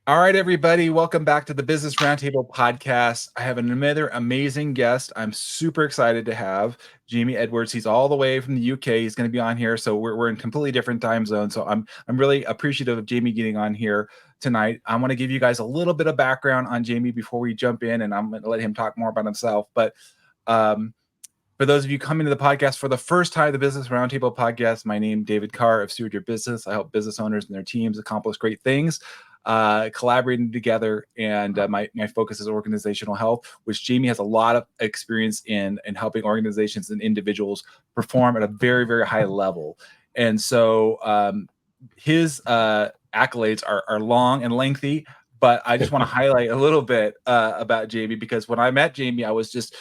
All right, everybody, welcome back to the Business Roundtable podcast. I have another amazing guest. I'm super excited to have Jamie Edwards. He's all the way from the UK. He's going to be on here, so we're in completely different time zones. So I'm really appreciative of Jamie getting on here tonight. I want to give you guys a little bit of background on Jamie before we jump in, and I'm going to let him talk more about himself. But for those of you coming to the podcast for the first time, the Business Roundtable podcast, my name is David Carr of Steward Your Business. I help business owners and their teams accomplish great things, collaborating together. And my focus is organizational health, which Jamie has a lot of experience in helping organizations and individuals perform at a very, very high level. And so his accolades are long and lengthy, but I just want to highlight a little bit about Jamie, because when I met Jamie, I was just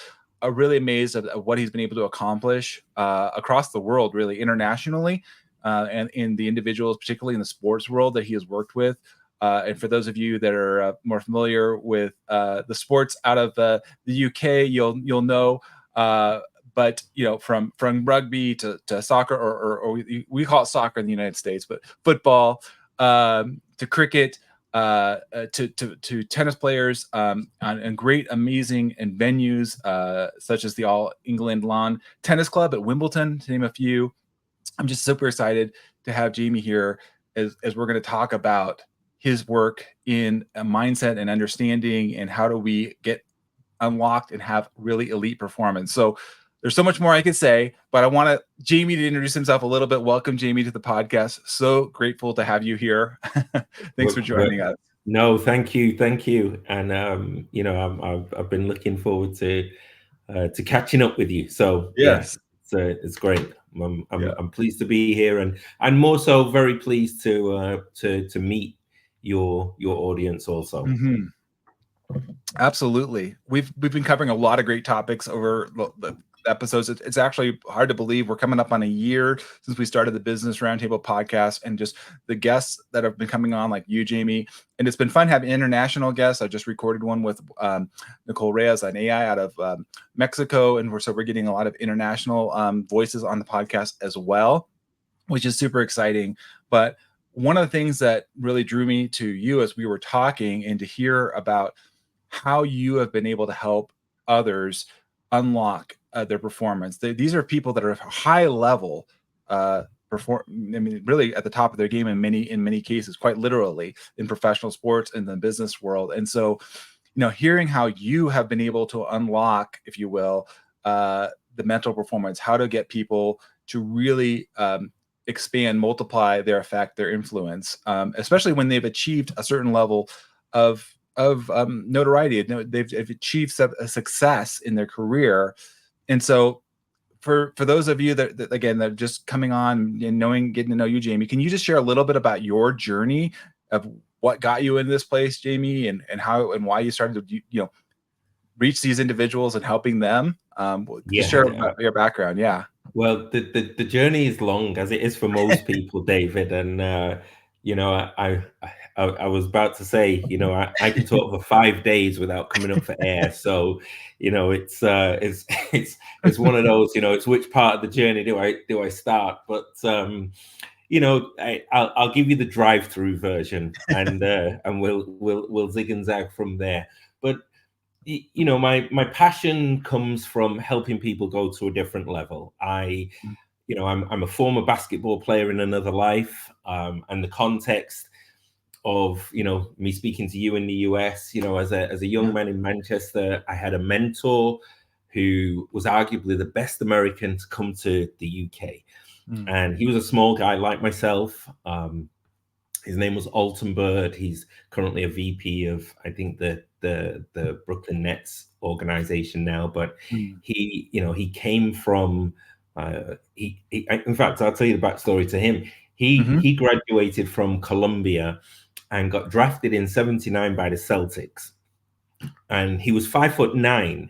really amazed at what he's been able to accomplish across the world, really internationally, and in the individuals, particularly in the sports world that he has worked with. And for those of you that are more familiar with the sports out of the UK, you'll know. But from rugby to soccer, or we call it soccer in the United States, but football, to cricket, to tennis players, and great, amazing and venues such as the All England Lawn Tennis Club at Wimbledon, to name a few. I'm just super excited to have Jamie here as we're going to talk about his work in a mindset and understanding, and how do we get unlocked and have really elite performance. So there's so much more I could say, but I want Jamie to introduce himself a little bit. Welcome, Jamie, to the podcast. So grateful to have you here. Thanks for joining us. No, thank you. And I've been looking forward to catching up with you. So Yes. it's great. I'm pleased to be here, and more so very pleased to meet your audience also. Mm-hmm. Absolutely. We've been covering a lot of great topics over the episodes. It's actually hard to believe we're coming up on a year since we started the Business Roundtable podcast, and just the guests that have been coming on, like you, Jamie. And it's been fun having international guests. I just recorded one with Nicole Reyes, an AI out of Mexico, and we're getting a lot of international voices on the podcast as well, which is super exciting. But one of the things that really drew me to you as we were talking, and to hear about how you have been able to help others unlock their performance. These are people that are high level, really at the top of their game in many cases, quite literally, in professional sports and the business world. And so, hearing how you have been able to unlock, if you will, the mental performance, how to get people to really expand, multiply their effect, their influence, especially when they've achieved a certain level of notoriety. They've achieved a success in their career. And so for those of you that again, that are just coming on and getting to know you, Jamie, can you just share a little bit about your journey of what got you in this place, Jamie, and how and why you started to reach these individuals and helping them? Just share about your background. Yeah. Well, the journey is long, as it is for most people, David. And I was about to say, I can talk for 5 days without coming up for air. So, it's one of those, it's which part of the journey do I start? But I'll give you the drive-through version, and we'll zig and zag from there. But my passion comes from helping people go to a different level. I'm a former basketball player in another life, and the context of me speaking to you in the US, as a young man in Manchester, I had a mentor who was arguably the best American to come to the UK, and he was a small guy like myself. His name was Alton Bird. He's currently a VP of, I think, the Brooklyn Nets organization now. But he came from in fact, I'll tell you the backstory to him. He graduated from Columbia and got drafted in '79 by the Celtics, and he was 5'9"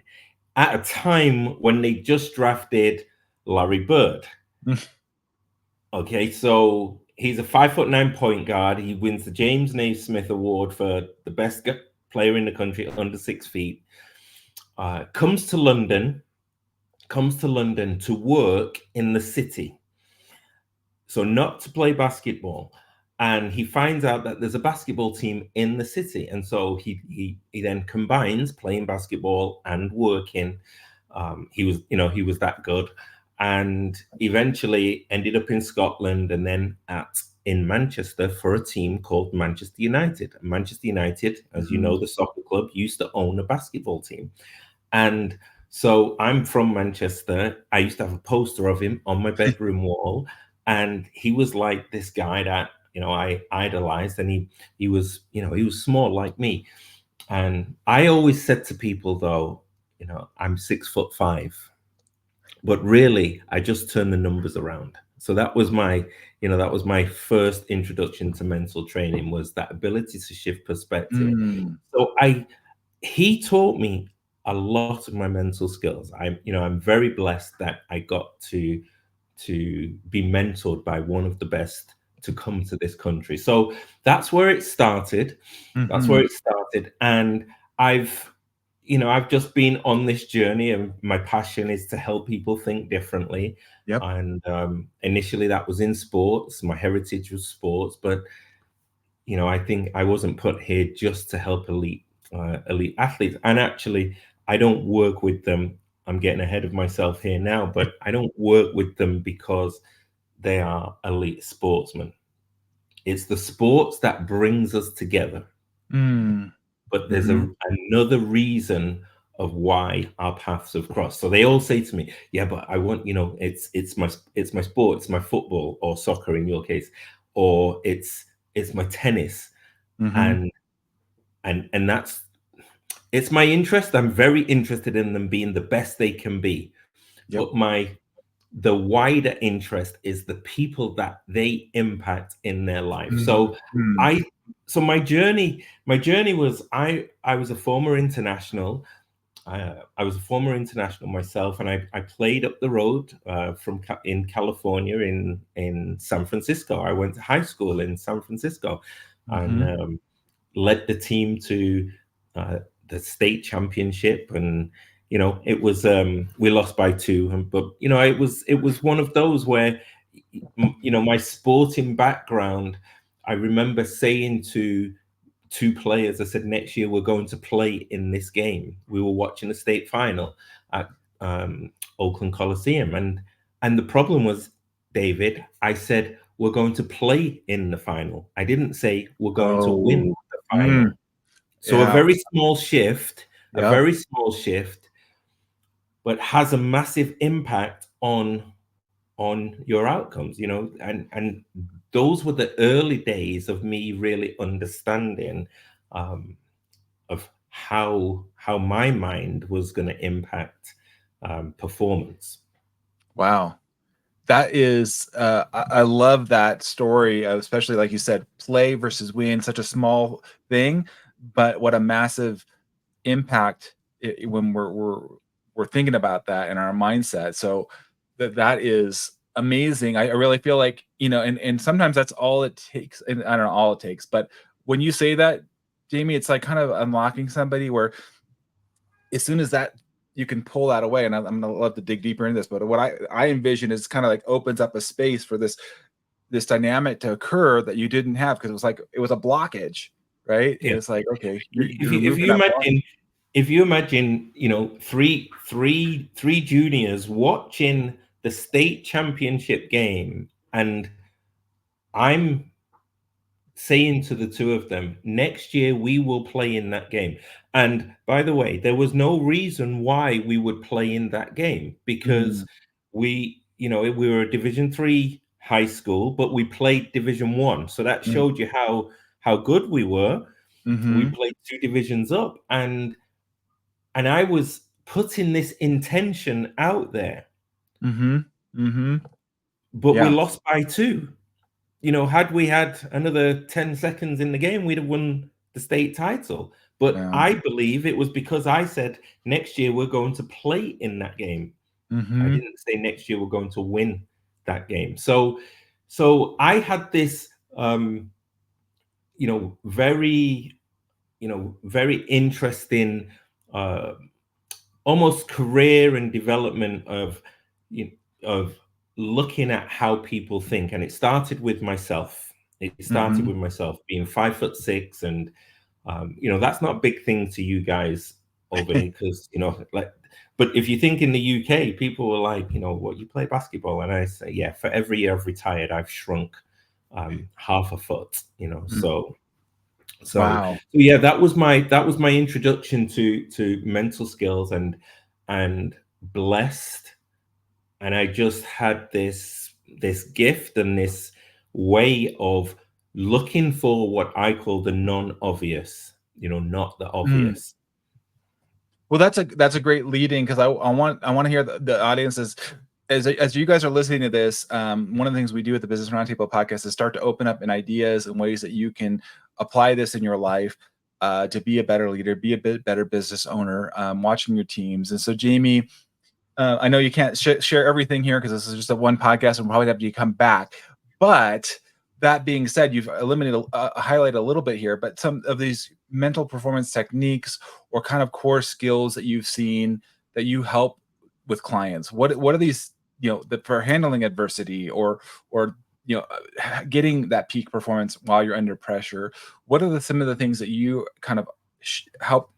at a time when they just drafted Larry Bird. Okay, so he's a 5'9" point guard. He wins the James Naismith Award for the best player in the country under 6 feet. Comes to London to work in the city. So not to play basketball. and he finds out that there's a basketball team in the city, and so he then combines playing basketball and working. He was that good, and eventually ended up in Scotland, and then in Manchester for a team called Manchester United. Manchester United, as you know, the soccer club used to own a basketball team, and so I'm from Manchester. I used to have a poster of him on my bedroom wall, and he was like this guy that I idolized, and he was small like me. And I always said to people, though, I'm 6'5", but really I just turned the numbers around. So that was my first introduction to mental training, was that ability to shift perspective. So he taught me a lot of my mental skills. I'm very blessed that I got to be mentored by one of the best to come to this country. So that's where it started. That's where it started. And I've just been on this journey, and my passion is to help people think differently. Yep. And initially that was in sports. My heritage was sports, but I think I wasn't put here just to help elite athletes. And actually, I don't work with them. I'm getting ahead of myself here now, but I don't work with them because they are elite sportsmen. It's the sports that brings us together. But there's another reason of why our paths have crossed. So they all say to me, yeah, but I want, it's my sport, it's my football or soccer in your case, or it's my tennis. And it's my interest. I'm very interested in them being the best they can be. Yep. But the wider interest is the people that they impact in their life. So my journey was, I was a former international. I was a former international myself, and I played up the road in California, in San Francisco. I went to high school in San Francisco, and led the team to the state championship. And it was we lost by 2, but it was one of those where my sporting background. I remember saying to 2 players, I said, next year we're going to play in this game. We were watching the state final at Oakland Coliseum, and the problem was, David, I said we're going to play in the final. I didn't say we're going to win the final. So a very small shift, but has a massive impact on your outcomes, and those were the early days of me really understanding of how my mind was going to impact performance. Wow. That is, I love that story, especially like you said, play versus win, such a small thing, but what a massive impact when we're thinking about that in our mindset. So that is amazing. I really feel like, and sometimes that's all it takes. And I don't know all it takes, but when you say that, Jamie, it's like kind of unlocking somebody where as soon as that you can pull that away, and I'm gonna love to dig deeper into this, but what I envision is kind of like opens up a space for this dynamic to occur that you didn't have, because it was a blockage, right? Yeah. It's like, okay, if you imagine, three juniors watching the state championship game, and I'm saying to the 2 of them, next year we will play in that game. And by the way, there was no reason why we would play in that game, because we were a Division 3 high school, but we played Division 1. So that showed you how good we were. We played 2 divisions up, and I was putting this intention out there. But we lost by 2. Had we had another 10 seconds in the game, we'd have won the state title. But I believe it was because I said, next year we're going to play in that game. I didn't say next year we're going to win that game. So I had this, very interesting, almost career and development of looking at how people think. And it started with myself. It started with myself being 5'6", and that's not a big thing to you guys over here, because but if you think in the UK, people were like, what, you play basketball? And I say, yeah, for every year I've retired, I've shrunk half a foot, So Wow. yeah, that was my introduction to mental skills, and blessed. And I just had this gift and this way of looking for what I call the non-obvious, not the obvious. Well, that's a great leading, because I want to hear the audiences as you guys are listening to this. One of the things we do at the Business Roundtable podcast is start to open up in ideas and ways that you can apply this in your life to be a better leader, be a bit better business owner, watching your teams. And so, Jamie, I know you can't share everything here because this is just a one podcast, and we'll probably have to come back. But that being said, you've highlighted a little bit here, but some of these mental performance techniques or kind of core skills that you've seen that you help with clients. What are these, for handling adversity or getting that peak performance while you're under pressure? What are some of the things that you kind of help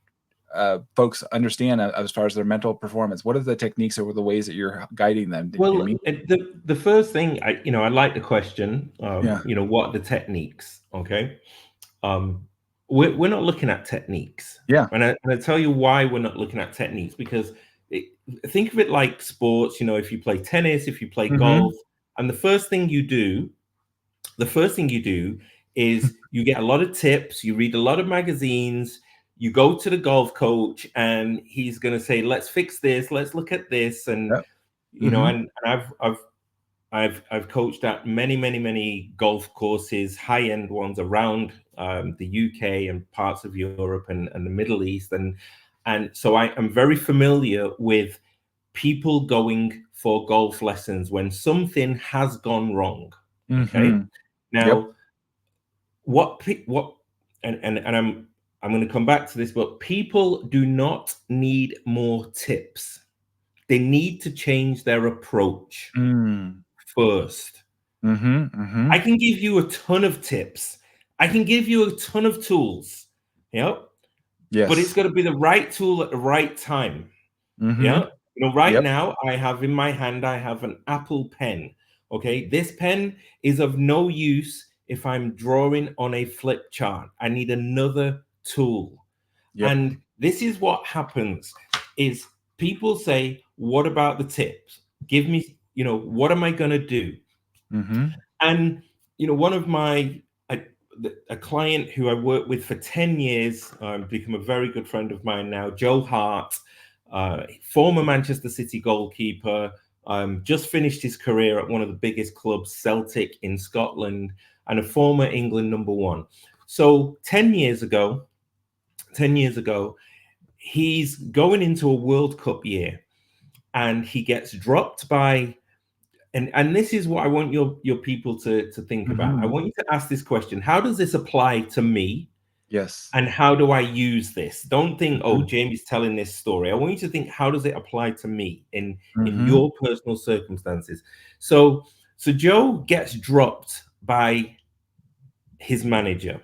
folks understand as far as their mental performance? What are the techniques or the ways that you're guiding them? Well, Jamie? the first thing, I like the question. Yeah. What are the techniques? Okay, we're not looking at techniques. Yeah. And I tell you why we're not looking at techniques, because think of it like sports. If you play tennis, if you play golf, and the first thing you do is you get a lot of tips, you read a lot of magazines, you go to the golf coach, and he's going to say, let's fix this, let's look at this. And and I've coached at many golf courses, high-end ones around the UK and parts of Europe and the Middle East, and so I am very familiar with people going for golf lessons when something has gone wrong. Okay. Now, and I'm going to come back to this, but people do not need more tips. They need to change their approach first. I can give you a ton of tips. I can give you a ton of tools. Yes. But it's got to be the right tool at the right time. Yeah. Right now I have in my hand, I have an Apple pen. Okay. This pen is of no use if I'm drawing on a flip chart. I need another tool. And this is what happens is people say, what about the tips? Give me, what am I going to do? And, one of a client who I worked with for 10 years, become a very good friend of mine now, Joe Hart, former Manchester City goalkeeper, just finished his career at one of the biggest clubs, Celtic in Scotland, and a former England #1. So 10 years ago, he's going into a World Cup year, and he gets dropped by, and this is what I want your people to think about. I want you to ask this question: how does this apply to me? Yes. And how do I use this? Don't think, oh, Jamie's telling this story. I want you to think, how does it apply to me in your personal circumstances? So Joe gets dropped by his manager.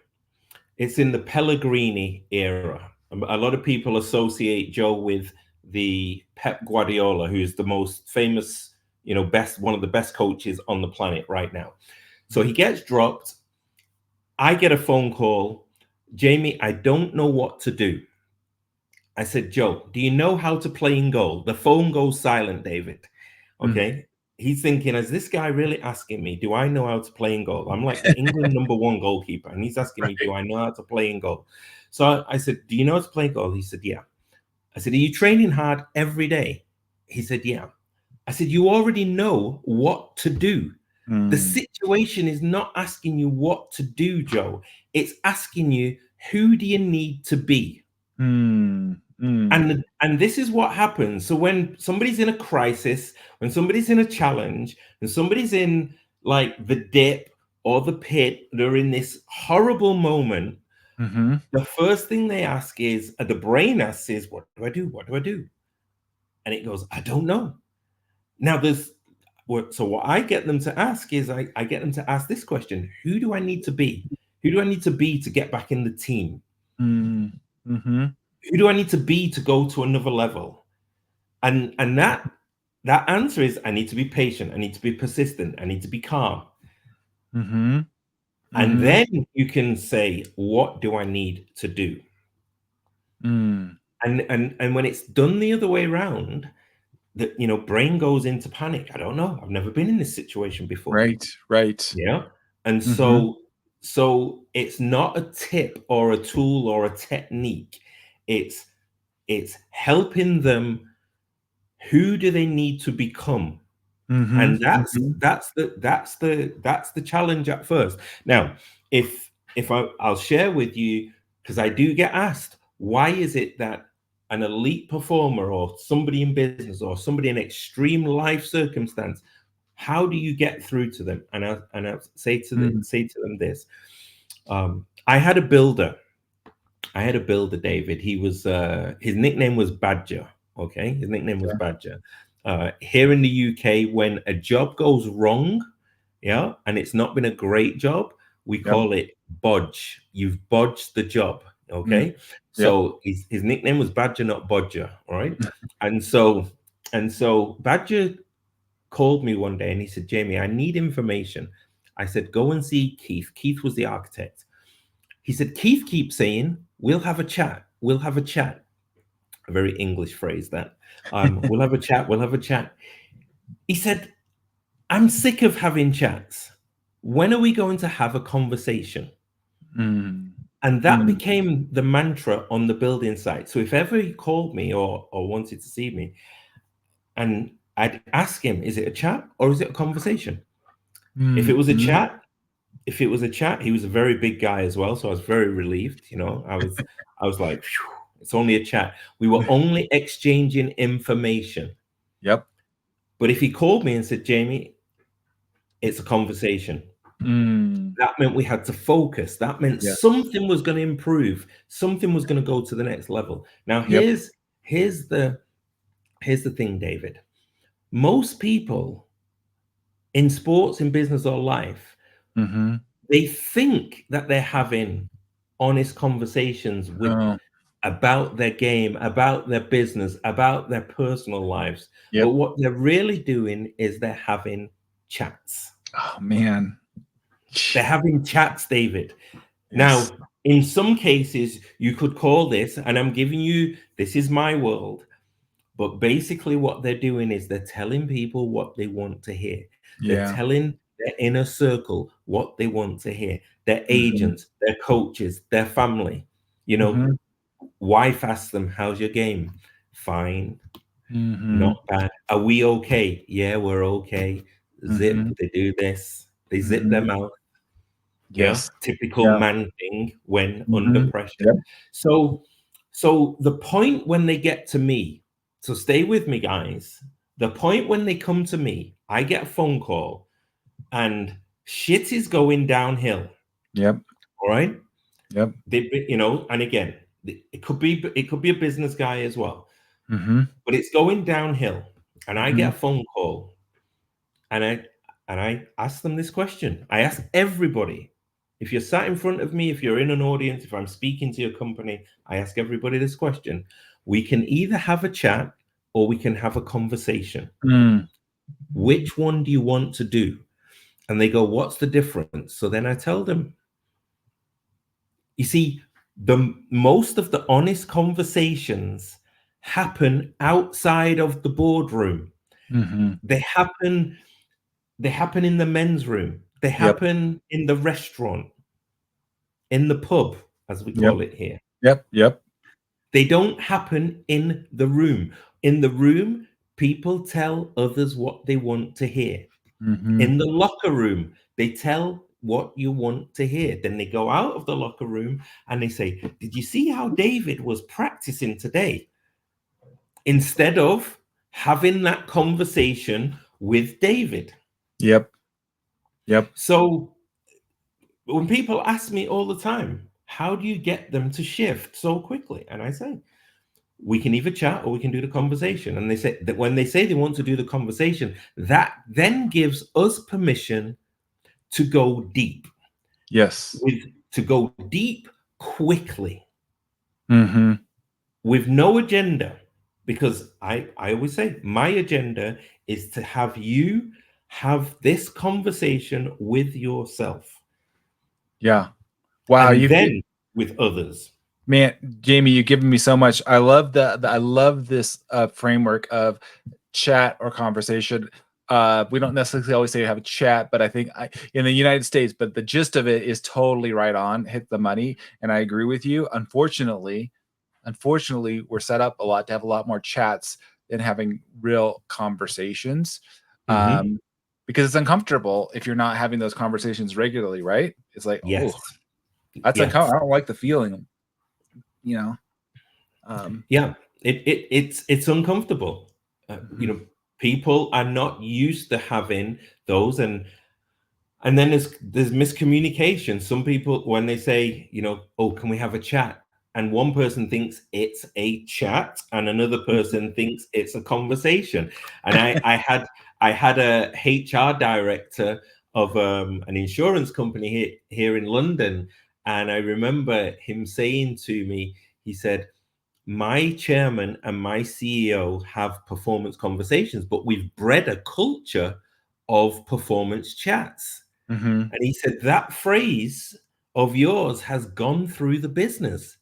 It's in the Pellegrini era. A lot of people associate Joe with the Pep Guardiola, who's the most famous, one of the best coaches on the planet right now. So he gets dropped. I get a phone call. Jamie, I don't know what to do. I said, Joe, do you know how to play in goal? The phone goes silent, David. Okay. He's thinking, is this guy really asking me, do I know how to play in goal? I'm like the England #1 goalkeeper. And he's asking me, do I know how to play in goal? So I said, do you know how to play in goal? He said, yeah. I said, are you training hard every day? He said, yeah. I said, you already know what to do. The situation is not asking you what to do, Joe. It's asking you, who do you need to be? And this is what happens. So when somebody's in a crisis, when somebody's in a challenge, and somebody's in like the dip or the pit, they're in this horrible moment, the first thing they ask is, the brain asks is, what do I do? What do I do? And it goes, I don't know. Now what I get them to ask is I get them to ask this question: who do I need to be? Who do I need to be to get back in the team? Mm-hmm. Who do I need to be to go to another level? And that answer is, I need to be patient. I need to be persistent. I need to be calm. Mm-hmm. And Mm-hmm. then you can say, what do I need to do? Mm. And when it's done the other way around, that, brain goes into panic. I don't know. I've never been in this situation before. Right. Yeah. And Mm-hmm. so it's not a tip or a tool or a technique. It's helping them. Who do they need to become? Mm-hmm. And that's Mm-hmm. the challenge at first. Now, if I'll share with you, because I do get asked, why is it that an elite performer or somebody in business or somebody in extreme life circumstance, how do you get through to them? And I say to them this. I had a builder, David. He was his nickname was Badger. Okay, his nickname was Badger. Here in the UK, when a job goes wrong, yeah, and it's not been a great job, we Yep. call it bodge. You've bodged the job. Okay, Yep. so his nickname was Badger, not Bodger. All right, and so Badger called me one day and he said, Jamie, I need information. I said, go and see Keith. Keith was the architect. He said, Keith keeps saying, we'll have a chat. We'll have a chat. A very English phrase that. We'll have a chat. We'll have a chat. He said, I'm sick of having chats. When are we going to have a conversation? Mm. And that became the mantra on the building site. So if ever he called me or wanted to see me, and I'd ask him, is it a chat or is it a conversation? If it was a chat, he was a very big guy as well. So I was very relieved. I was like, phew, it's only a chat. We were only exchanging information. Yep. But if he called me and said, Jamie, it's a conversation, that meant we had to focus. That meant something was going to improve. Something was going to go to the next level. Now, here's the thing, David. Most people in sports, in business, or life, they think that they're having honest conversations about their game, about their business, about their personal lives. Yep. But what they're really doing is they're having chats. Oh man. They're having chats, David. Yes. Now, in some cases, you could call this, and I'm giving you, this is my world, but basically what they're doing is they're telling people what they want to hear. They're Yeah. telling their inner circle what they want to hear. Their agents, their coaches, their family. Wife asks them, how's your game? Fine. Not bad. Are we okay? Yeah, we're okay. Zip, they do this. They zip their mouth. Yeah, Yes. typical man thing when under pressure. Yep. So the point when they get to me, so stay with me, guys. The point when they come to me, I get a phone call and shit is going downhill. Yep. All right. Yep. And again, it could be a business guy as well, Mm-hmm. but it's going downhill. And I get a phone call and I ask them this question. I ask everybody. If you're sat in front of me, if you're in an audience, if I'm speaking to your company, I ask everybody this question. We can either have a chat or we can have a conversation. Which one do you want to do? And they go, what's the difference? So then I tell them, you see, most of the honest conversations happen outside of the boardroom. They happen in the men's room. They happen in the restaurant, in the pub, as we call it here. Yep. They don't happen in the room. In the room, people tell others what they want to hear. In the locker room, they tell what you want to hear. Then they go out of the locker room and they say, did you see how David was practicing today? Instead of having that conversation with David. Yep. So when people ask me all the time, how do you get them to shift so quickly? And I say, we can either chat or we can do the conversation. And they say that when they say they want to do the conversation, that then gives us permission to go deep. Yes. To go deep quickly. Mm-hmm. With no agenda. Because I always say my agenda is to have you have this conversation with yourself. Yeah. Wow. And then with others. Man, Jamie, you've given me so much. I love I love this framework of chat or conversation. We don't necessarily always say have a chat, but I think in the United States, but the gist of it is totally right on, hit the money. And I agree with you. Unfortunately, we're set up a lot to have a lot more chats than having real conversations. Mm-hmm. Because it's uncomfortable if you're not having those conversations regularly, right? It's like, Yes. oh, that's uncomfortable. I don't like the feeling, you know. Yeah, it's uncomfortable. Mm-hmm. You know, people are not used to having those, and then there's miscommunication. Some people, when they say, you know, oh, can we have a chat? And one person thinks it's a chat, and another person thinks it's a conversation. And I had a HR director of an insurance company here in London, and I remember him saying to me, he said, my chairman and my CEO have performance conversations, but we've bred a culture of performance chats. Mm-hmm. And he said that phrase of yours has gone through the business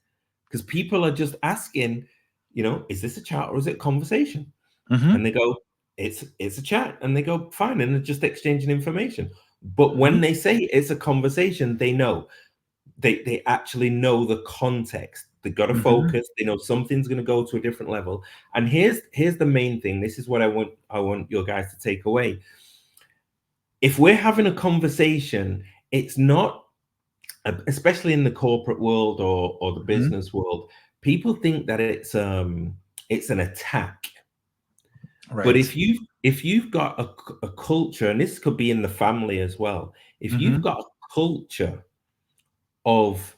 because people are just asking, you know, is this a chat or is it a conversation? Mm-hmm. And they go, it's a chat. And they go, fine. And they're just exchanging information. But Mm-hmm. when they say it's a conversation, they know. They actually know the context. They got to Mm-hmm. focus. They know something's going to go to a different level. And here's the main thing. This is what I want your guys to take away. If we're having a conversation, it's not, especially in the corporate world or the Mm-hmm. business world, people think that it's an attack. Right. But if you've got a culture, and this could be in the family as well, if Mm-hmm. you've got a culture of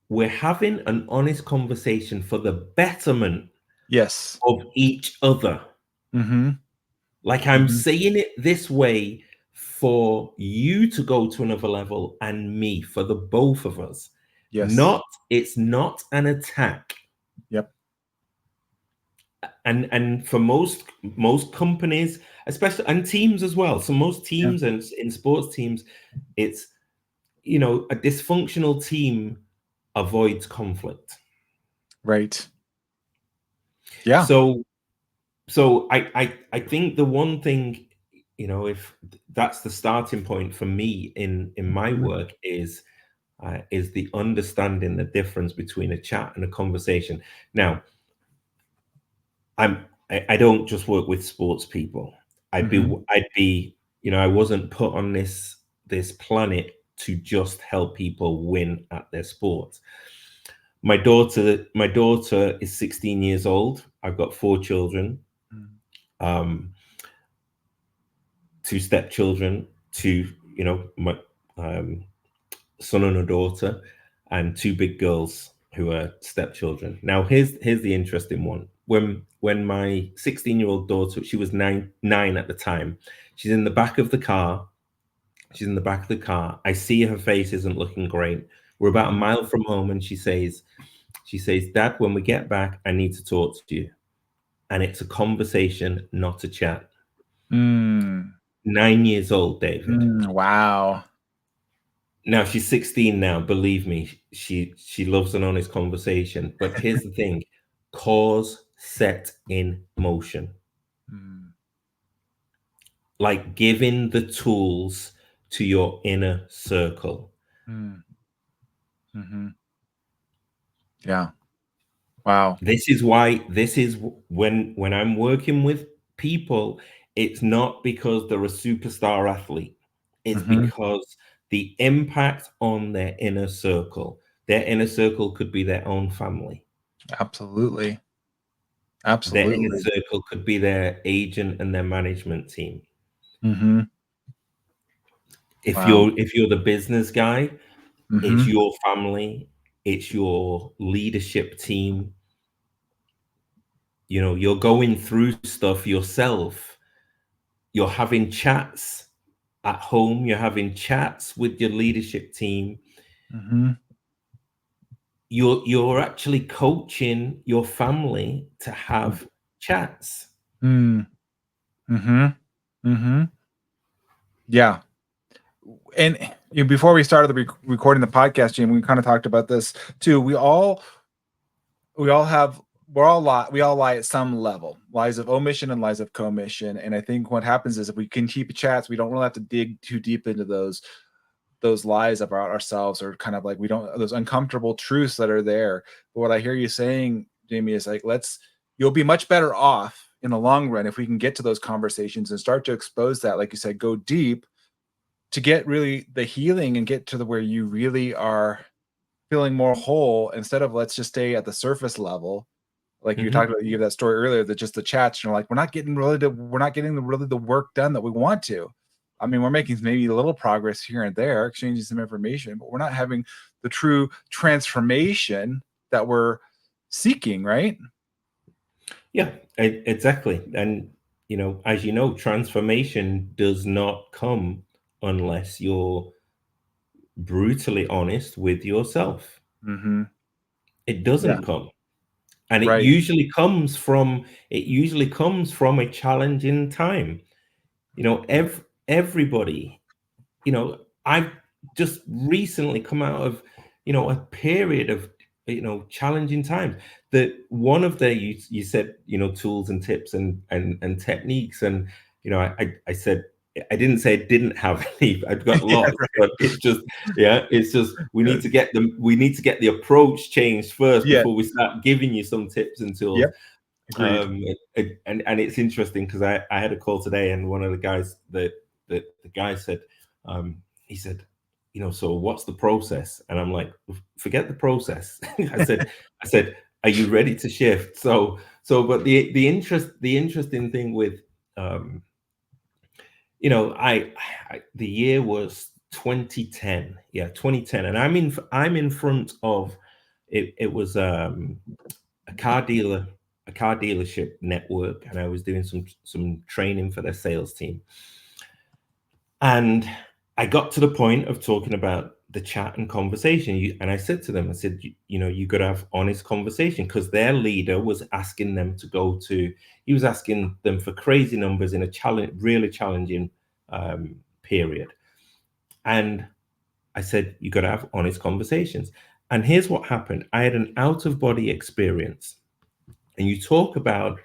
we're having an honest conversation for the betterment Yes. of each other. Mm-hmm. Like I'm Mm-hmm. saying it this way for you to go to another level and me, for the both of us. Yes. It's not an attack. Yep. And for most companies, especially, and teams as well. So most Yeah. teams and in sports teams, it's, you know, a dysfunctional team avoids conflict. Right. Yeah. So I think the one thing, you know, if that's the starting point for me in my Mm-hmm. work is the understanding the difference between a chat and a conversation. Now, I don't just work with sports people. I'd be, you know, I wasn't put on this planet to just help people win at their sport. My daughter is 16 years old. I've got 4 children. Um, 2 stepchildren, 2, you know, my son and a daughter, and 2 big girls who are stepchildren. Now, here's the interesting one. When my 16-year-old daughter, she was nine at the time, she's in the back of the car. She's in the back of the car. I see her face isn't looking great. We're about a mile from home, and she says, Dad, when we get back, I need to talk to you. And it's a conversation, not a chat. Mm. 9 years old, David. Wow. Now she's 16 now. Believe me, she loves an honest conversation. But here's the thing: cause set in motion. Mm. Like giving the tools to your inner circle. Mm. Mm-hmm. Yeah. Wow. This is when I'm working with people, it's not because they're a superstar athlete. It's Mm-hmm. because the impact on their inner circle. Their inner circle could be their own family. Absolutely. Their inner Absolutely. circle could be their agent and their management team. Mm-hmm. If Wow. you're the business guy, Mm-hmm. it's your family, it's your leadership team. you're going through stuff yourself. You're having chats at home. You're having chats with your leadership team. Mm-hmm. You're actually coaching your family to have chats. Mm-hmm. Mm-hmm. Yeah. And before we started recording the podcast, Jim, we kind of talked about this too. We all lie at some level, lies of omission and lies of commission. And I think what happens is if we can keep chats, we don't really have to dig too deep into those lies about ourselves, or kind of like those uncomfortable truths that are there. But what I hear you saying, Jamie, is like, you'll be much better off in the long run if we can get to those conversations and start to expose that, like you said, go deep to get really the healing and get to where you really are feeling more whole, instead of let's just stay at the surface level. Like you talked about, you gave that story earlier, that just the chats, like, we're not getting the work done that we want to. I mean, we're making maybe a little progress here and there, exchanging some information, but we're not having the true transformation that we're seeking, right? Yeah, exactly. And, as you know, transformation does not come unless you're brutally honest with yourself. Mm-hmm. It Yeah. doesn't come. And it Right. usually comes from a challenging time. Everybody, I've just recently come out of, a period of, challenging times. That one of the, you said, tools and tips and techniques. And, I said, I didn't say I didn't have any. I've got Yeah, lots, right. but it's just we need to get the approach changed first Yeah. before we start giving you some tips and tools. Yep. Agreed. And it's interesting because I had a call today, and one of the guys, the guy said, he said, so what's the process? And I'm like, forget the process. I said, are you ready to shift? But the interesting thing with, the year was 2010. Yeah, 2010, and I'm in front of it. It was a car dealership network, and I was doing some training for their sales team. And I got to the point of talking about the chat and conversation. And I said to them, I said, you got to have honest conversation, because their leader was asking them he was asking them for crazy numbers in a really challenging period. And I said, you got to have honest conversations. And here's what happened. I had an out of body experience. And you talk about,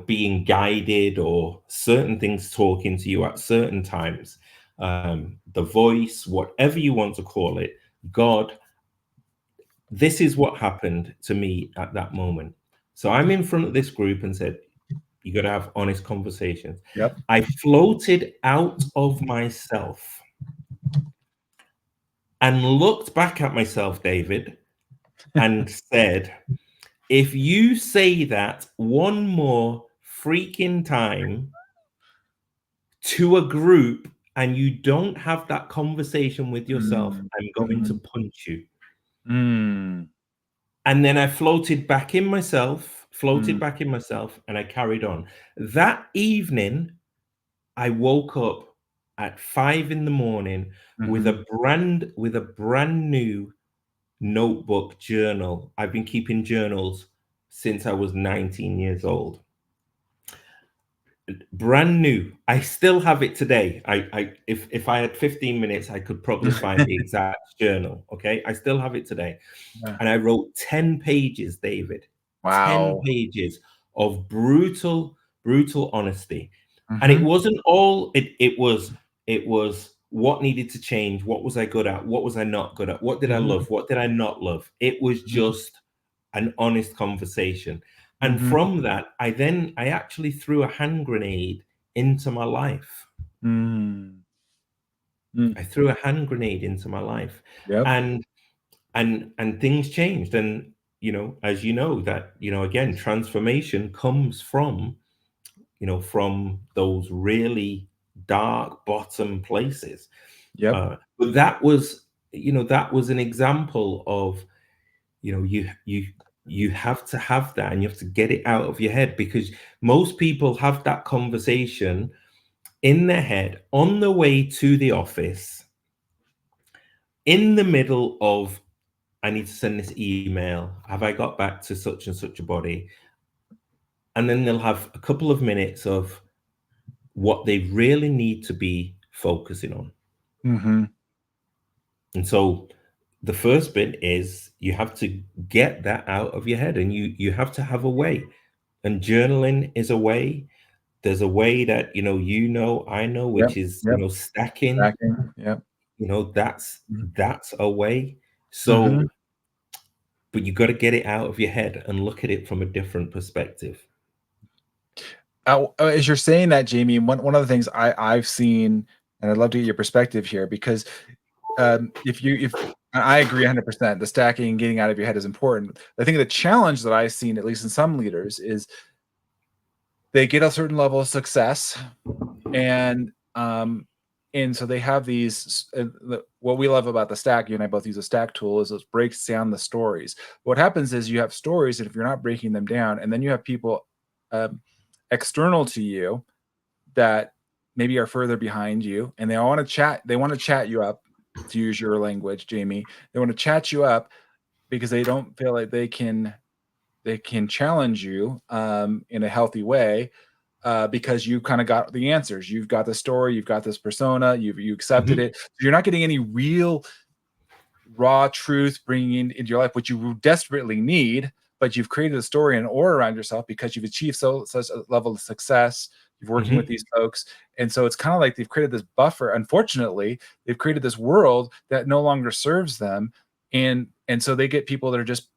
being guided, or certain things talking to you at certain times, the voice, whatever you want to call it, God. This is what happened to me at that moment. So I'm in front of this group and said, you got to have honest conversations. Yep. I floated out of myself and looked back at myself, David, and said, if you say that one more freaking time to a group and you don't have that conversation with yourself, I'm going to punch you. Mm. And then I floated back in myself, and I carried on. That evening, I woke up at 5 a.m. with a brand new notebook journal. I've been keeping journals since I was 19 years old. Brand new. I still have it today. If I had 15 minutes, I could probably find the exact journal. Okay. I still have it today. Yeah. And I wrote 10 pages, David. Wow. 10 pages of brutal honesty. And it wasn't all, it was what needed to change. What was I good at? What was I not good at? What did I love? What did I not love? It was just an honest conversation. And from that, I actually threw a hand grenade into my life. I threw a hand grenade into my life. Yep. And things changed. And, as you know, that, again, transformation comes from, from those really dark bottom places. Yep. But that was an example of, you you have to have that, and you have to get it out of your head, because most people have that conversation in their head on the way to the office, in the middle of, I need to send this email. Have I got back to such and such a body? And then they'll have a couple of minutes of what they really need to be focusing on. Mm-hmm. And so the first bit is you have to get that out of your head, and you have to have a way. And journaling is a way. There's a way that, I know, which is, stacking. Yep. That's a way. Mm-hmm. So, but you got to get it out of your head and look at it from a different perspective. As you're saying that, Jamie, one of the things I've seen, and I'd love to get your perspective here, because if I agree 100%, the stacking and getting out of your head is important. I think the challenge that I've seen, at least in some leaders, is they get a certain level of success, and so they have these. What we love about the stack, you and I both use a stack tool, is it breaks down the stories. What happens is you have stories, and if you're not breaking them down, and then you have people external to you that maybe are further behind you, and they want to chat you up, to use your language, Jamie. They want to chat you up because they don't feel like they can challenge you in a healthy way, because you kind of got the answers. You've got the story, you've got this persona, you accepted it. So you're not getting any real raw truth bringing into your life, which you desperately need, but you've created a story and aura around yourself because you've achieved such a level of success. You're working with these folks. And so it's kind of like they've created this buffer. Unfortunately, they've created this world that no longer serves them. And so they get people that are just,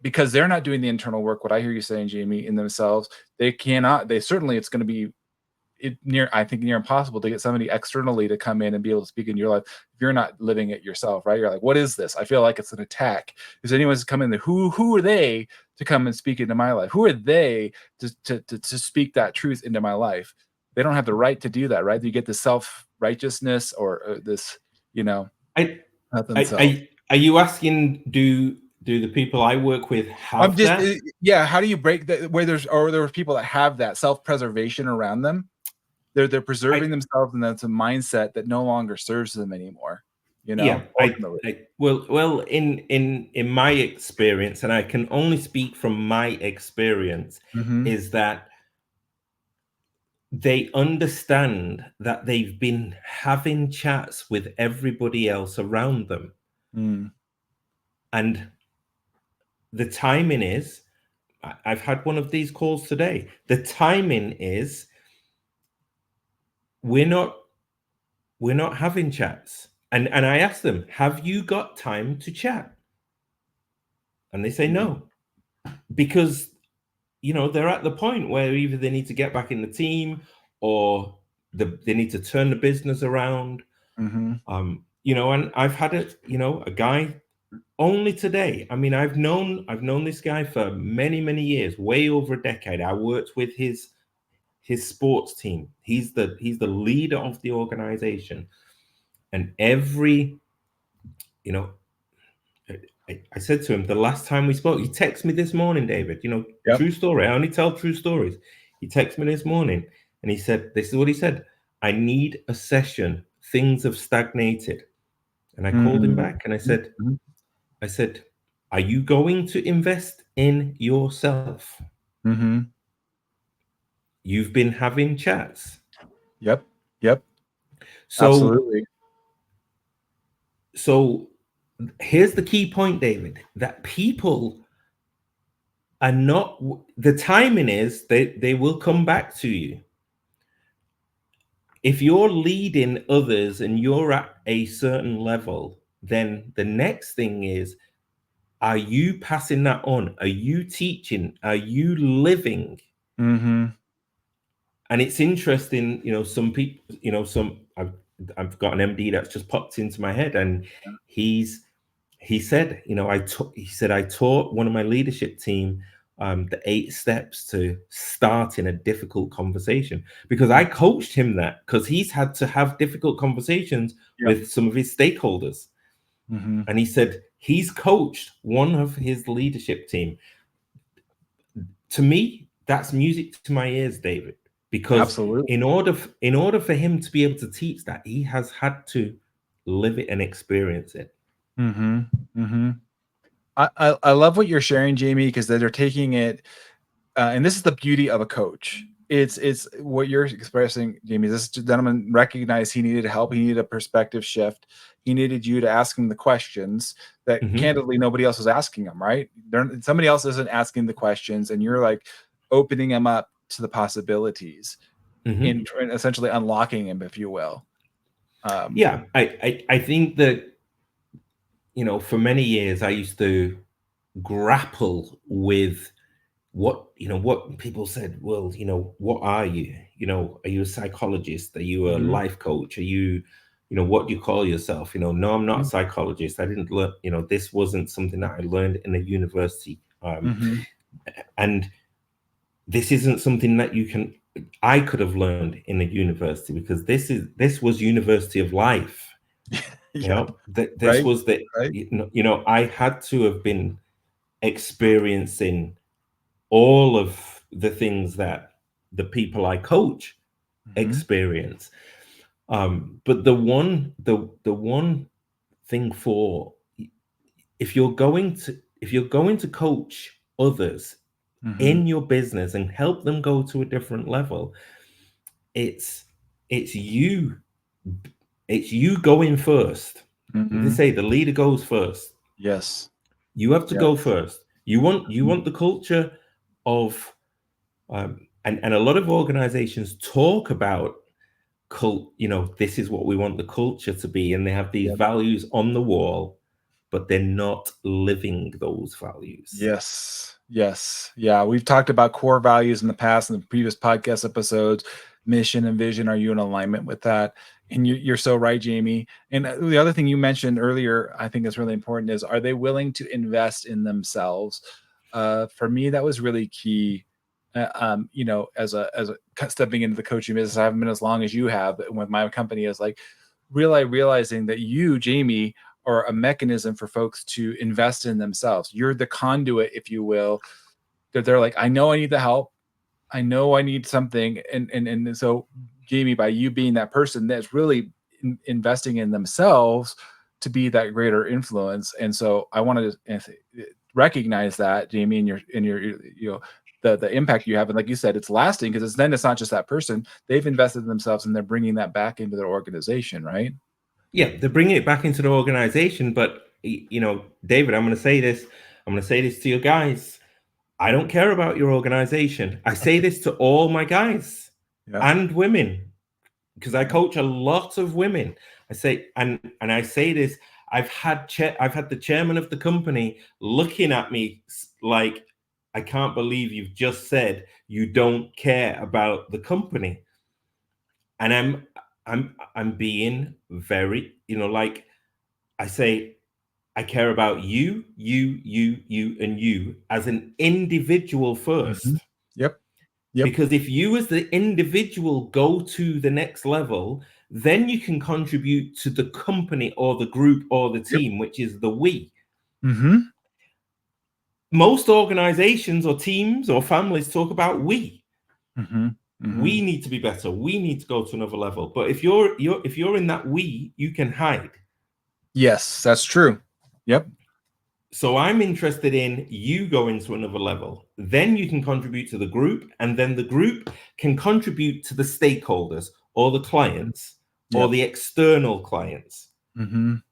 because they're not doing the internal work, what I hear you saying, Jamie, in themselves, it's going to be near impossible to get somebody externally to come in and be able to speak in your life if you're not living it yourself, right? You're like, what is this? I feel like it's an attack. If anyone's come in, who are they to come and speak into my life? Who are they to speak that truth into my life? They don't have the right to do that, right? You get this self-righteousness or this, Are you asking, do the people I work with have that? Yeah. How do you break that, where there are people that have that self-preservation around them? They're preserving themselves, and that's a mindset that no longer serves them anymore. Yeah. Well, in my experience, and I can only speak from my experience, is that they understand that they've been having chats with everybody else around them. And the timing is, I've had one of these calls today. The timing is, we're not having chats. And I asked them, have you got time to chat? And they say no, because, they're at the point where either they need to get back in the team, or they need to turn the business around. And I've had a guy only today. I mean, I've known this guy for many, many years, way over a decade. I worked with his sports team. He's the leader of the organization. And I said to him the last time we spoke, he texted me this morning, David, true story. I only tell true stories. He texted me this morning and he said, this is what he said: I need a session. Things have stagnated. And I called him back and I said, are you going to invest in yourself? You've been having chats. Yep. So, absolutely. So here's the key point, David, that people are not, the timing is they will come back to you. If you're leading others and you're at a certain level, then the next thing is, are you passing that on? Are you teaching? Are you living? And it's interesting, some people, I've got an MD that's just popped into my head, and he said, I taught one of my leadership team the 8 steps to start in a difficult conversation, because I coached him that, because he's had to have difficult conversations with some of his stakeholders. And he said he's coached one of his leadership team. To me, that's music to my ears, David, because Absolutely. in order for him to be able to teach that, he has had to live it and experience it. I love what you're sharing, Jamie, because they're taking it, and this is the beauty of a coach. It's what you're expressing, Jamie. This gentleman recognized he needed help. He needed a perspective shift. He needed you to ask him the questions that candidly nobody else was asking him. Right? Somebody else isn't asking the questions, and you're like opening him up to the possibilities, in essentially unlocking him, if you will. Yeah, I think that, you know, for many years I used to grapple with what people said. Well, you know, what are you? You know, are you a psychologist? Are you a life coach? Are you, you know, what do you call yourself? You know, no, I'm not a psychologist. I didn't learn, you know, this wasn't something that I learned in a university. And this isn't something that I could have learned in a university, because this was University of Life. You know, this was the, you know, I had to have been experiencing all of the things that the people I coach experience. But the one thing, for if you're going to coach others in your business and help them go to a different level, it's you going first. They say the leader goes first. Yes. You have to go first. You want the culture of, and a lot of organizations talk about you know, this is what we want the culture to be, and they have these values on the wall, but they're not living those values. Yes. Yeah. We've talked about core values in the past, in the previous podcast episodes. Mission and vision. Are you in alignment with that? And you're so right, Jamie. And the other thing you mentioned earlier, I think is really important, is, are they willing to invest in themselves? For me, that was really key. You know, as a stepping into the coaching business, I haven't been as long as you have with my company, is like realizing that you, Jamie, are a mechanism for folks to invest in themselves. You're the conduit, if you will, that they're like, I know I need the help. I know I need something. And so, Jamie, by you being that person that's really investing in themselves to be that greater influence. And so I wanted to recognize that, Jamie, in your you know, the impact you have. And like you said, it's lasting, because it's not just that person. They've invested in themselves and they're bringing that back into their organization, right? Yeah, they're bringing it back into the organization. But, you know, David, I'm going to say this to your guys. I don't care about your organization. I say this to all my guys and women, because I coach a lot of women. I say, and I say this, I've had the chairman of the company looking at me like, I can't believe you've just said you don't care about the company. And I'm being very, you know, like I say, I care about you, and you as an individual first. Yep. Because if you as the individual go to the next level, then you can contribute to the company or the group or the team, which is the we. Most organizations or teams or families talk about we. We need to be better. We need to go to another level. But if you're in that we, you can hide. Yes, that's true. Yep. So I'm interested in you going to another level. Then you can contribute to the group, and then the group can contribute to the stakeholders or the clients or the external clients. And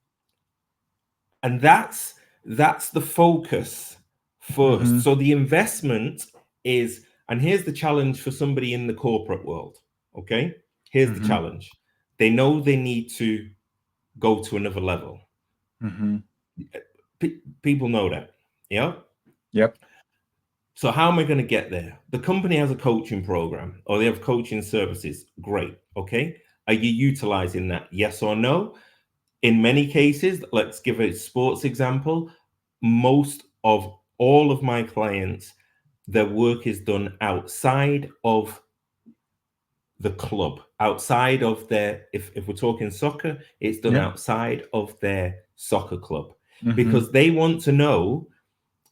that's the focus first. So the investment is, and here's the challenge for somebody in the corporate world. Okay, here's the challenge. They know they need to go to another level. People know that. Yeah. Yep. So how am I going to get there? The company has a coaching program, or they have coaching services. Great. Okay. Are you utilizing that? Yes or no? In many cases, let's give a sports example. Most of all of my clients, their work is done outside of the club, outside of their, if we're talking soccer, it's done outside of their soccer club, Mm-hmm. because they want to know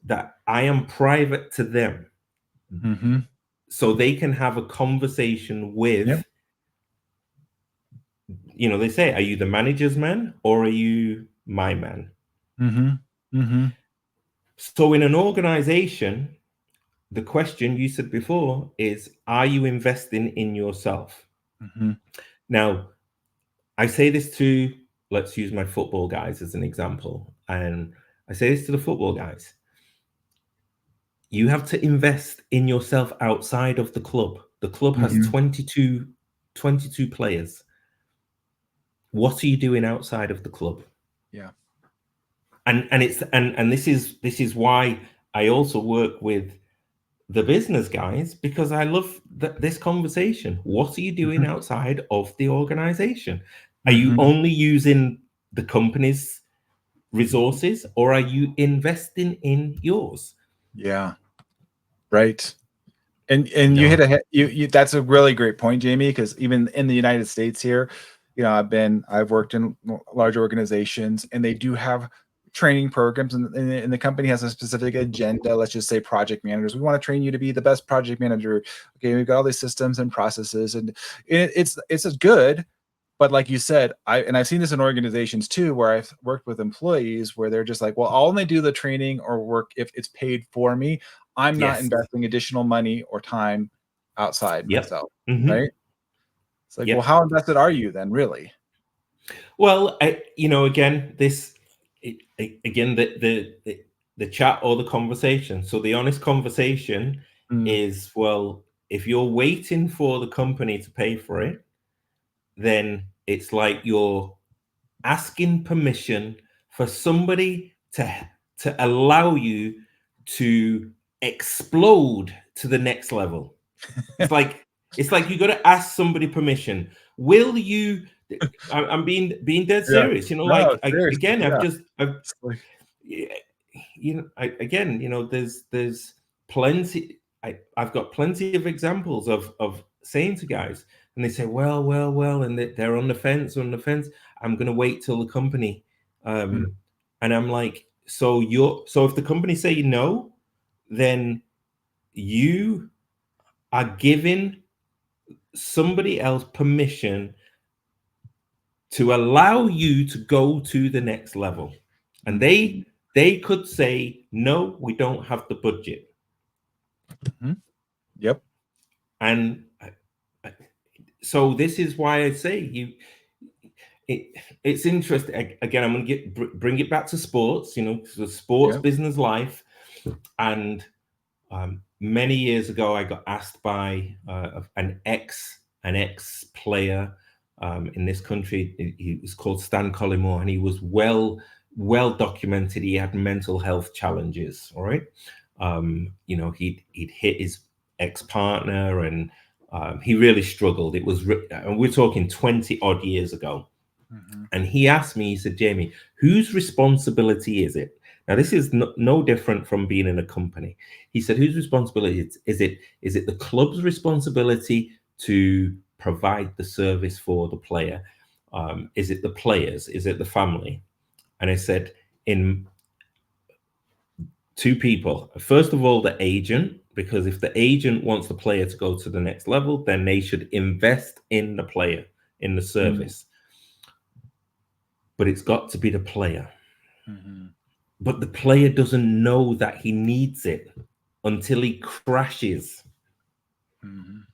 that I am private to them. Mm-hmm. So they can have a conversation with, Yep. you know, they say, are you the manager's man or are you my man? Mm-hmm. Mm-hmm. So in an organization, the question you said before is, are you investing in yourself? Mm-hmm. Now, I say this to, let's use my football guys as an example. And I say this to the football guys. You have to invest in yourself outside of the club. The club has Mm-hmm. 22 players. What are you doing outside of the club? Yeah. And this is why I also work with the business guys, because I love this conversation. What are you doing Mm-hmm. outside of the organization? Are you Mm-hmm. only using the company's resources, or are you investing in yours? Yeah. Right. And You you hit know, you that's a really great point, Jamie, because even in the United States here, I've worked in large organizations, and they do have training programs, and the company has a specific agenda. Let's just say project managers. We want to train you to be the best project manager. Okay, we've got all these systems and processes, and it's as good. But like you said, I've seen this in organizations too, where I've worked with employees where they're just like, well, I'll only do the training or work if it's paid for me. I'm not yes, investing additional money or time outside yep, myself, mm-hmm. right? It's like, well, Yep. how invested are you then, really? Well, again, again, the chat or the conversation. So the honest conversation Mm, is, well, if you're waiting for the company to pay for it, then it's like you're asking permission for somebody to allow you to explode to the next level. It's like you got to ask somebody permission. Will you? I'm being dead yeah. serious. You know, No, like seriously, again, yeah. I've It's like, you know, again, you know, there's plenty. I've got plenty of examples of saying to guys, and they say, well, and they're on the fence, I'm going to wait till the company, mm, and I'm like, so if the company say no, then you are giving somebody else permission to allow you to go to the next level, and mm, they could say no, we don't have the budget. mhm. Yep. And so this is why I say it's interesting. Again, I'm going to bring it back to sports, you know, the sports Yep. business life. And many years ago, I got asked by an ex player in this country. He was called Stan Collymore, and he was well documented. He had mental health challenges. All right, you know, he'd hit his ex partner, and he really struggled. It was, and we're talking 20 odd years ago. Mhm. And he asked me, he said, Jamie, whose responsibility is it? Now, this is no different from being in a company. He said, whose responsibility is it? Is it the club's responsibility to provide the service for the player? Is it the players? Is it the family? And I said, in two people. First of all, the agent, because if the agent wants the player to go to the next level, then they should invest in the player, in the Mm, service. But it's got to be the player. mhm. But the player doesn't know that he needs it until he crashes. Mhm.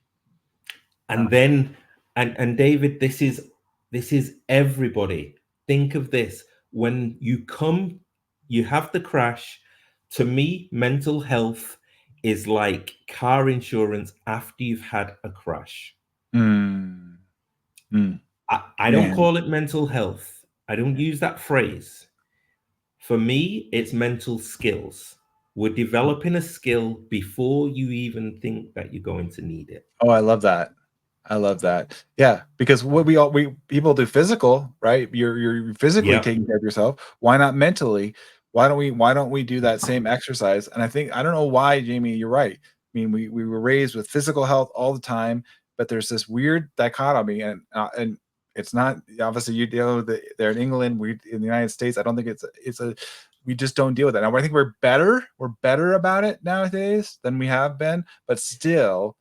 And then, and David, this is everybody. Think of this. When you have the crash. To me, mental health is like car insurance after you've had a crash. Mm, mm. I don't Man. call it mental health. I don't use that phrase. For me, it's mental skills. We're developing a skill before you even think that you're going to need it. Oh, I love that. I love that. Yeah, because what we people do physical, right? You're physically Yeah. taking care of yourself. Why not mentally? Why don't we do that same exercise? And I don't know why, Jamie, you're right. I mean, we were raised with physical health all the time, but there's this weird dichotomy, and It's not, obviously you deal with it there in England, we in the United States, I don't think we just don't deal with that. Now I think we're better about it nowadays than we have been, but still.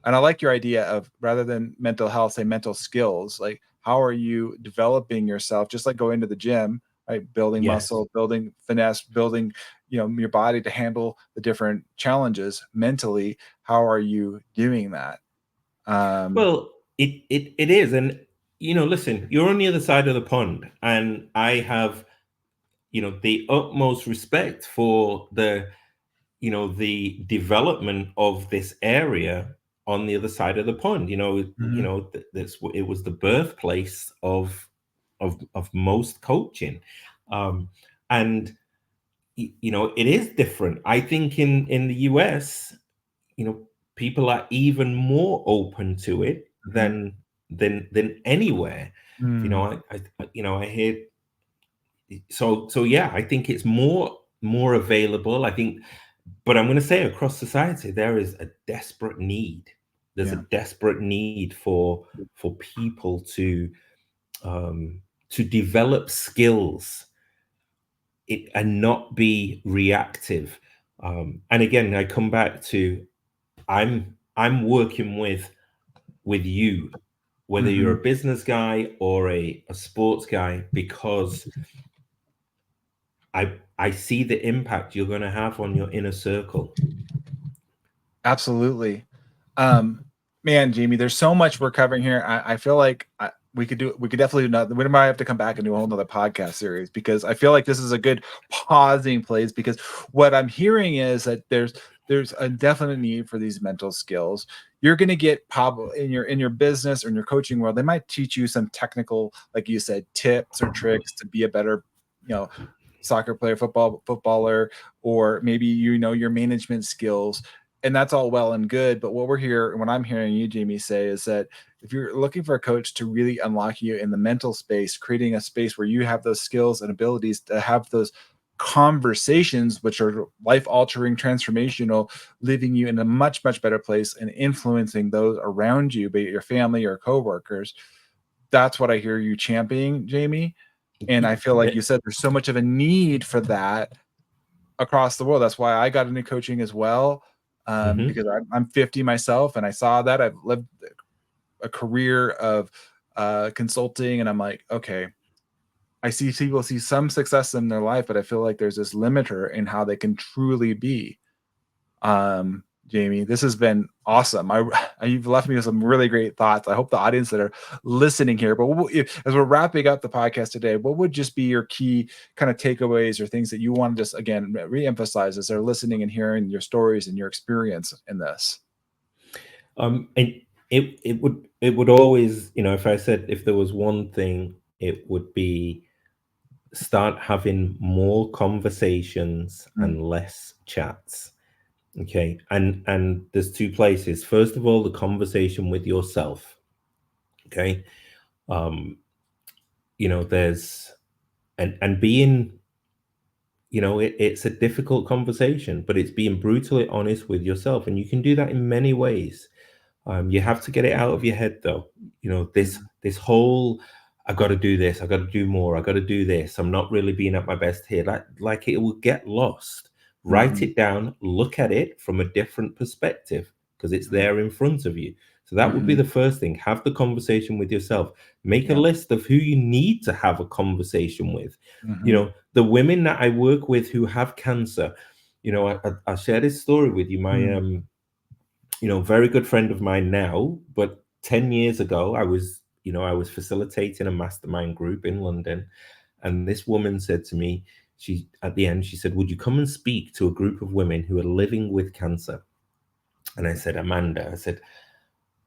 And I like your idea of, rather than mental health, say mental skills. Like, how are you developing yourself? Just like going to the gym, right? Building Yes. muscle, building finesse, building, your body to handle the different challenges mentally. How are you doing that? Well, it is. And, listen, you're on the other side of the pond, and I have, the utmost respect for the development of this area on the other side of the pond. Mhm. It was the birthplace of most coaching. And it is different. I think in the US, you know, people are even more open to it Mhm. than anywhere. Mm. I hear. So yeah, I think it's more available. I think, but I'm going to say across society there is a desperate need. There's a Yeah. desperate need for people to develop skills, and not be reactive. And again, I come back to, I'm working with you, whether you're Mhm. a business guy or a sports guy, because I see the impact you're going to have on your inner circle. Absolutely. Man, Jamie, there's so much we're covering here. I feel like we could definitely do another. We might have to come back and do a whole nother podcast series, because I feel like this is a good pausing place, because what I'm hearing is that there's a definite need for these mental skills. You're going to get probably in your business or in your coaching world, they might teach you some technical, like you said, tips or tricks to be a better, soccer player, footballer, or maybe your management skills, and that's all well and good. But what I'm hearing you, Jamie, say is that if you're looking for a coach to really unlock you in the mental space, creating a space where you have those skills and abilities to have those conversations, which are life altering, transformational, leaving you in a much, much better place and influencing those around you, be it your family or coworkers. That's what I hear you championing, Jamie. And I feel like you said there's so much of a need for that across the world. That's why I got into coaching as well, Mm-hmm. because I'm 50 myself, and I saw that. I've lived a career of consulting, and I'm like, okay, I see people see some success in their life, but I feel like there's this limiter in how they can truly be. Jamie, this has been awesome. You've left me with some really great thoughts. I hope the audience that are listening here, but as we're wrapping up the podcast today, what would just be your key kind of takeaways or things that you want to just again re-emphasize as they're listening and hearing your stories and your experience in this? And it would always, if I said, if there was one thing, it would be start having more conversations Mm, and less chats. Okay. And there's two places. First of all, the conversation with yourself. Okay. Um, there's and being, it's a difficult conversation, but it's being brutally honest with yourself. And you can do that in many ways. You have to get it out of your head, though. This mm, this whole, I got to do this, I got to do more, I got to do this. I'm not really being at my best here. Like it will get lost. Write mhm, it down. Look at it from a different perspective, because it's mhm, there in front of you. So that would be mhm. the first thing. Have the conversation with yourself. Make a Yeah. list of who you need to have a conversation with. Mhm, The women that I work with who have cancer. I'll share this story with you. My mm, very good friend of mine now, but 10 years ago, I was facilitating a mastermind group in London. And this woman said to me, at the end, she said, would you come and speak to a group of women who are living with cancer? And I said, Amanda, I said,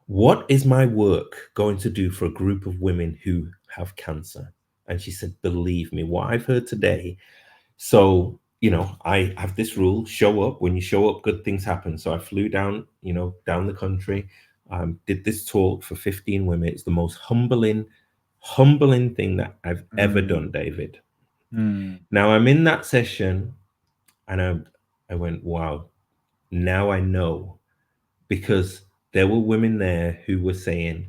what is my work going to do for a group of women who have cancer? And she said, believe me, what I've heard today. So, I have this rule: show up. When you show up, good things happen. So I flew down the country, did this talk for 15 women. It's the most humbling thing that I've ever mm, done, David. mm, Now I'm in that session, and I went, wow, now I know, because there were women there who were saying,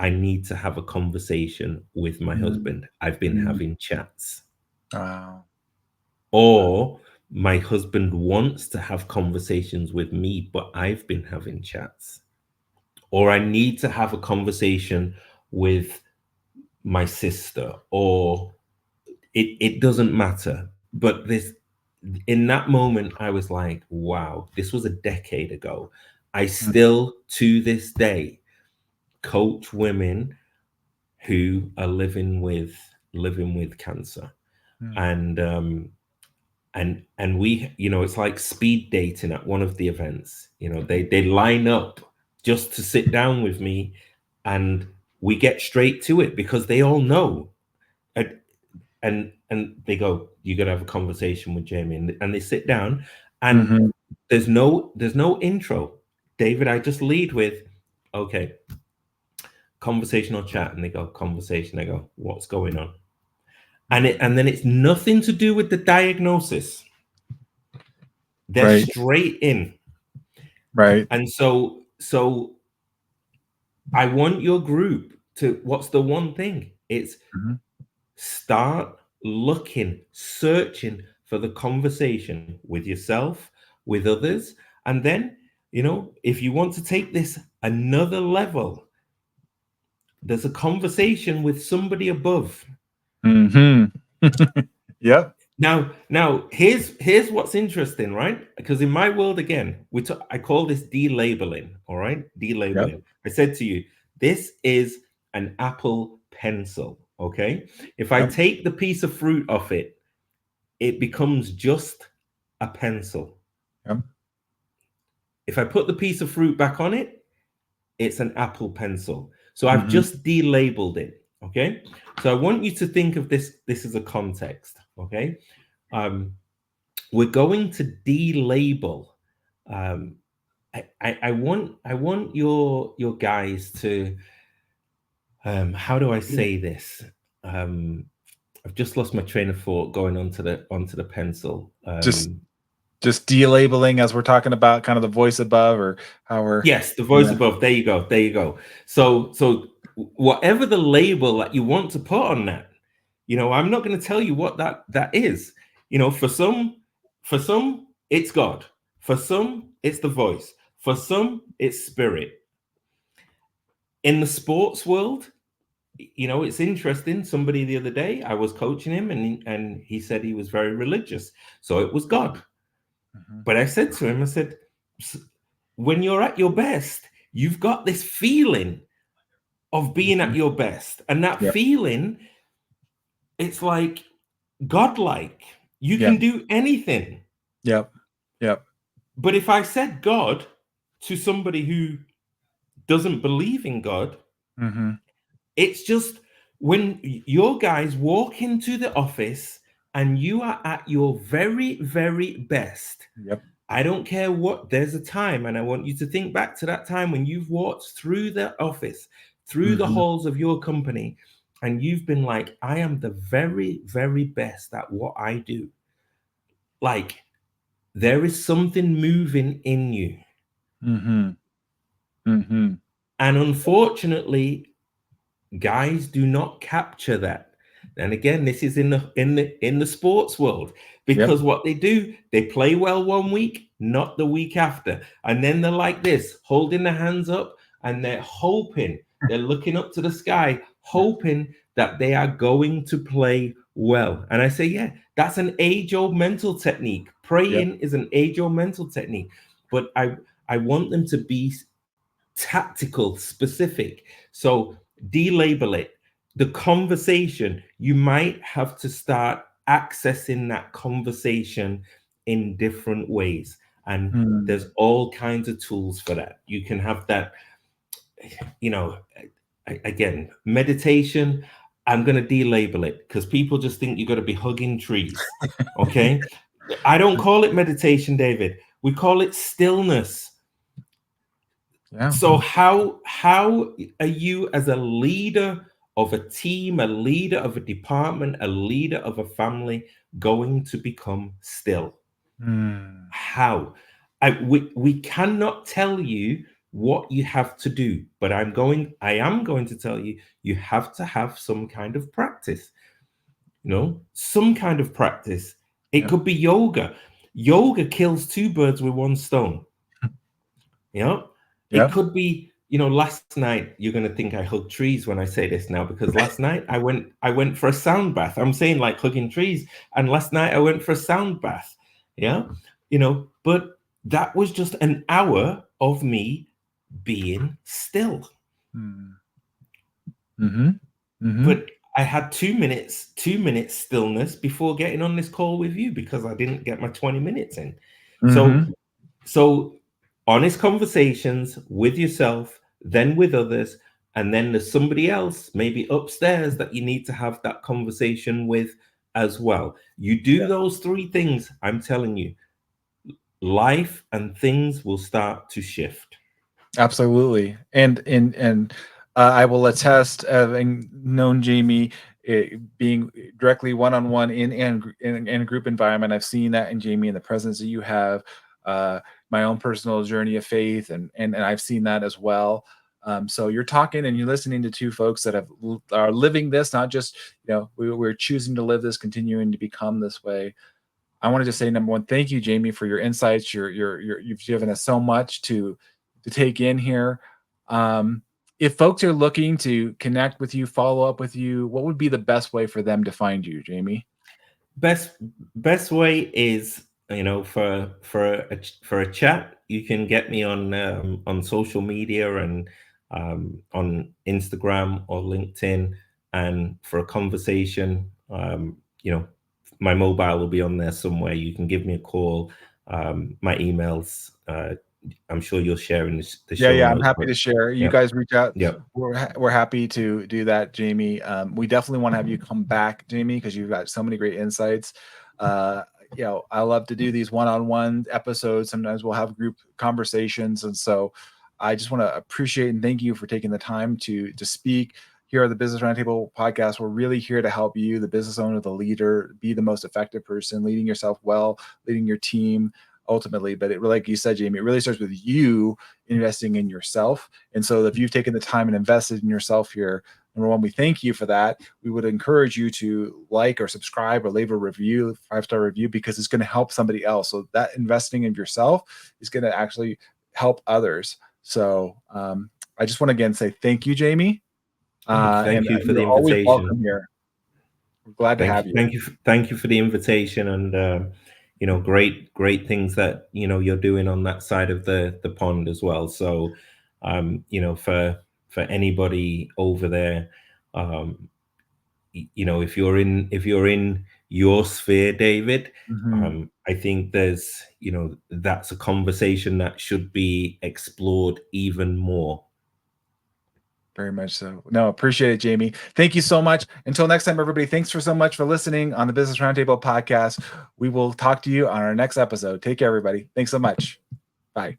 I need to have a conversation with my husband. I've been having chats. Wow. Or my husband wants to have conversations with me, but I've been having chats. Or I need to have a conversation with my sister, or it doesn't matter. But in that moment, I was like, wow, this was a decade ago. I still, to this day, coach women who are living with cancer. And we, it's like speed dating at one of the events. They line up just to sit down with me, and we get straight to it because they all know. And they go, you got to have a conversation with Jamie, and they sit down, and there's no intro. David, I just lead with, okay, conversational chat, and they go, conversation. I go, what's going on? And then it's nothing to do with the diagnosis. They're straight in. Right. And so I want your group to, what's the one thing? It's start looking, searching for the conversation with yourself, with others. And then, if you want to take this another level, there's a conversation with somebody above. Yep. Now here's what's interesting, right? Because in my world, again, I call this delabeling. All right, delabeling. Yep. I said to you, this is an Apple Pencil. Okay, if I take the piece of fruit off it, it becomes just a pencil. Yep. If I put the piece of fruit back on it, it's an Apple Pencil. So I've just delabeled it. Okay, so I want you to think of this as a context. Okay, we're going to delabel. I want your guys to, how do I say this? I've just lost my train of thought going onto the pencil. Just delabeling, as we're talking about kind of the voice above, or how we're. Yes, the voice above. There you go. So whatever the label that you want to put on that, I'm not going to tell you what that is. For some it's God. For some it's the voice. For some it's spirit. In the sports world, it's interesting. Somebody the other day, I was coaching him, and he said he was very religious, so it was God. But I said to him, I said, when you're at your best, you've got this feeling of being at your best, and that feeling, it's like godlike. You can do anything. Yep. But if I said God to somebody who doesn't believe in God, it's just when your guys walk into the office and you are at your very, very best. Yep. I don't care what, there's a time, and I want you to think back to that time when you've walked through the office, through the halls of your company, and you've been like, I am the very, very best at what I do. Like, there is something moving in you. And unfortunately, guys do not capture that. And again, this is in the sports world, because what they do, they play well one week, not the week after, and then they're like this, holding their hands up, and they're hoping, they're looking up to the sky, hoping that they are going to play well. And I say, yeah, that's an age-old mental technique. Praying is an age-old mental technique, but I want them to be tactical, specific. So delabel it. The conversation, you might have to start accessing that conversation in different ways. And there's all kinds of tools for that. You can have that, again, meditation. I'm going to delabel it because people just think you got to be hugging trees. Okay. I don't call it meditation, David. We call it stillness. Yeah. So how are you, as a leader of a team, a leader of a department, a leader of a family, going to become still? How? We cannot tell you what you have to do. But I am going to tell you, you have to have some kind of practice, some kind of practice. It could be yoga. Yoga kills two birds with one stone. It could be, last night, you're going to think I hug trees when I say this now, because last night I went for a sound bath. I'm saying like hugging trees. And last night I went for a sound bath. But that was just an hour of me being still. But I had 2 minutes stillness before getting on this call with you, because I didn't get my 20 minutes in. So honest conversations with yourself, then with others, and then there's somebody else maybe upstairs that you need to have that conversation with as well. You do those three things, I'm telling you, life and things will start to shift. Absolutely. And I will attest, having known Jamie, being directly one-on-one in a group environment, I've seen that in Jamie, and the presence that you have, my own personal journey of faith, and I've seen that as well. So you're talking and you're listening to two folks that are living this, not just, we're choosing to live this, continuing to become this way. I want to just say, number one, thank you, Jamie, for your insights. You've given us so much to take in here. If folks are looking to connect with you, follow up with you, what would be the best way for them to find you, Jamie? Best way is, for a chat, you can get me on social media and on Instagram or LinkedIn, and for a conversation, my mobile will be on there somewhere. You can give me a call. My emails, I'm sure you'll share in the show Yeah, I'm notes, happy to share. You guys reach out. We're happy to do that, Jamie. We definitely want to have you come back, Jamie, because you've got so many great insights. I love to do these one-on-one episodes. Sometimes we'll have group conversations, and so I just want to appreciate and thank you for taking the time to speak here at the Business Roundtable podcast. We're really here to help you, the business owner, the leader, be the most effective person, leading yourself well, leading your team ultimately. But it, like you said, Jamie, it really starts with you investing in yourself. And so if you've taken the time and invested in yourself here, number one, we thank you for that. We would encourage you to like or subscribe or leave a review, 5-star review, because it's going to help somebody else. So that investing in yourself is going to actually help others. So I just want to again say thank you, Jamie. Thank you for the always invitation. welcome here. We're glad to have you. Thank you for the invitation, and great things that you're doing on that side of the pond as well. So for anybody over there, if you're in your sphere, David, I think there's that's a conversation that should be explored even more. Very much so. No, appreciate it, Jamie. Thank you so much. Until next time, everybody, thanks for so much for listening on the Business Roundtable podcast. We will talk to you on our next episode. Take care, everybody. Thanks so much. Bye.